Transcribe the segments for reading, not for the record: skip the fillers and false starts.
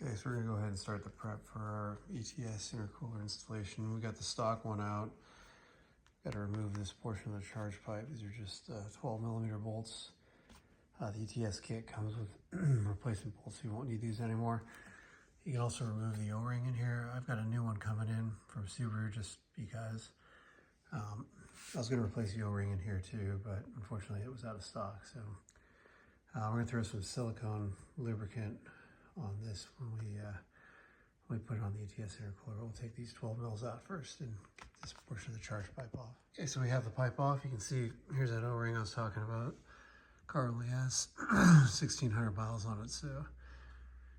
Okay, so we're gonna go ahead and start the prep for our ETS intercooler installation. We got the stock one out. Got to remove this portion of the charge pipe. These are just 12 millimeter bolts. The ETS kit comes with replacement bolts, so you won't need these anymore. You can also remove the O-ring in here. I've got a new one coming in from Subaru just because. I was gonna replace the O-ring in here too, but unfortunately it was out of stock. So we're gonna throw some silicone lubricant on this when we put it on the ETS intercooler. We'll take these 12 mils out first and get this portion of the charge pipe off. Okay, so we have the pipe off. You can see here's that O-ring I was talking about. Car only has 1,600 miles on it, so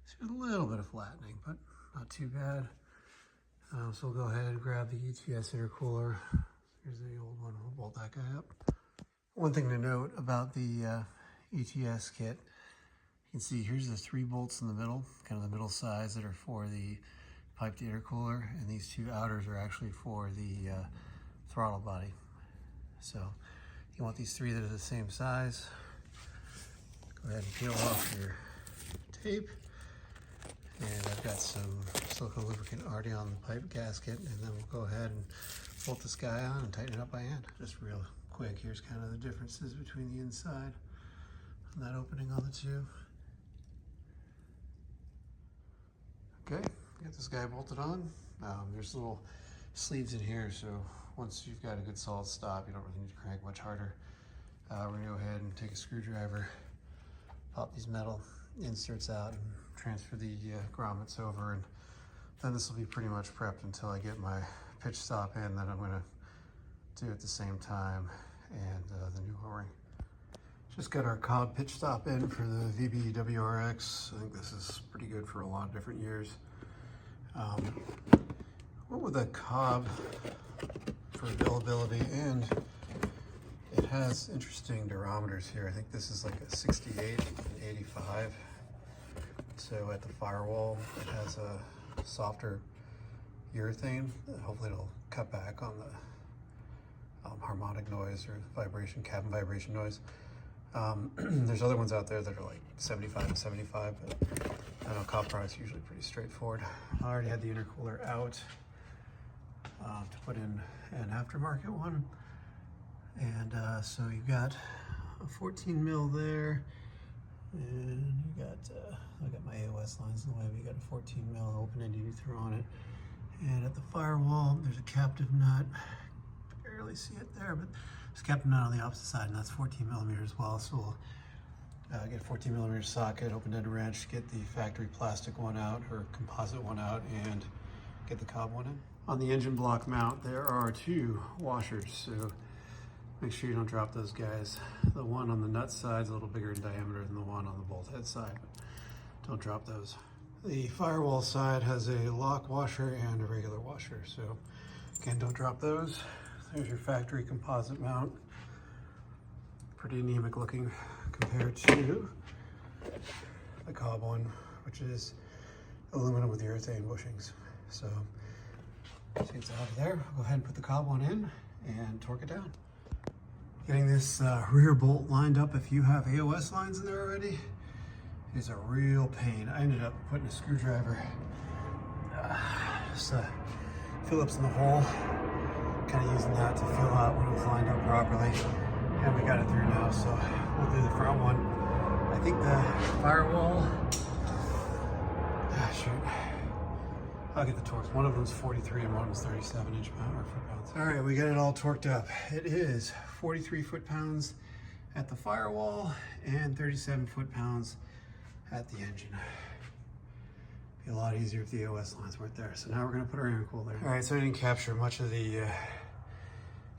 it's a little bit of flattening, but not too bad. So we'll go ahead and grab the ETS intercooler. Here's the old one. We'll bolt that guy up. One thing to note about the ETS kit, you can see here's the 3 bolts in the middle, kind of the middle size that are for the pipe to intercooler, and these 2 outers are actually for the throttle body. So you want these 3 that are the same size. Go ahead and peel off your tape. And I've got some silicone lubricant already on the pipe gasket, and then we'll go ahead and bolt this guy on and tighten it up by hand. Just real quick, here's kind of the differences between the inside and that opening on the 2. Okay, got this guy bolted on. There's little sleeves in here, so once you've got a good solid stop, you don't really need to crank much harder. We're gonna go ahead and take a screwdriver, pop these metal inserts out, and transfer the grommets over, and then this will be pretty much prepped until I get my pitch stop in that I'm gonna do at the same time, and the new O-ring. Just got our Cobb pitch stop in for the VB WRX. I think this is pretty good for a lot of different years. Went with a Cobb for availability, and it has interesting durometers here. I think this is like a 68 and 85. So at the firewall, it has a softer urethane. Hopefully it'll cut back on the harmonic noise or vibration, cabin vibration noise. There's other ones out there that are like 75 and 75, but I know Cobb products are usually pretty straightforward. I already had the intercooler out to put in an aftermarket one. And so you've got a 14 mil there, and you got, I got my AOS lines in the way, but you got a 14 mil open-ended you throw on it. And at the firewall, there's a captive nut. Barely see it there, but there's a captive nut on the opposite side, and that's 14 millimeters as well. So we'll get a 14 millimeter socket, open-ended wrench, get the factory plastic one out, or composite one out, and get the Cobb one in. On the engine block mount, there are 2 washers, so make sure you don't drop those guys. The one on the nut side is a little bigger in diameter than the one on the bolt head side, but don't drop those. The firewall side has a lock washer and a regular washer, so again, don't drop those. There's your factory composite mount. Pretty anemic looking compared to the Cobb one, which is aluminum with urethane bushings. So see it's out of there. I'll go ahead and put the Cobb one in and torque it down. Getting this rear bolt lined up, if you have AOS lines in there already, is a real pain. I ended up putting a screwdriver, Phillips in the hole, kind of using that to feel out when it was lined up properly. And we got it through now, so we'll do the front one. I think the firewall, shoot. I'll get the torques. One of them's 43 and one of them's 37 foot-pounds. All right, we got it all torqued up. It is 43 foot-pounds at the firewall and 37 foot-pounds at the engine. Be a lot easier if the AOS lines weren't there. So now we're gonna put our intercooler there. All right, so I didn't capture much of the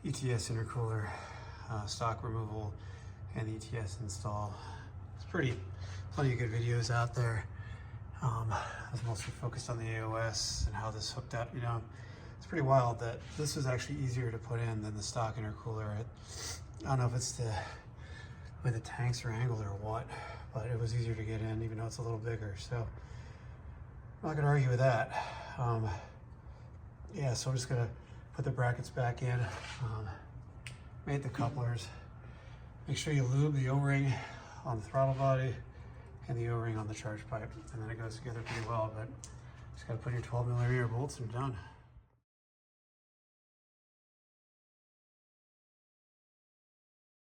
ETS intercooler stock removal and the ETS install. It's plenty of good videos out there. I was mostly focused on the AOS and how this hooked up. You know, it's pretty wild that this was actually easier to put in than the stock intercooler. I don't know if it's the way the tanks are angled or what, but it was easier to get in, even though it's a little bigger. So I'm not gonna argue with that. Yeah, so I'm just gonna put the brackets back in, mate the couplers, make sure you lube the O-ring on the throttle body and the O-ring on the charge pipe, and then it goes together pretty well. But just got to put your 12mm bolts and done.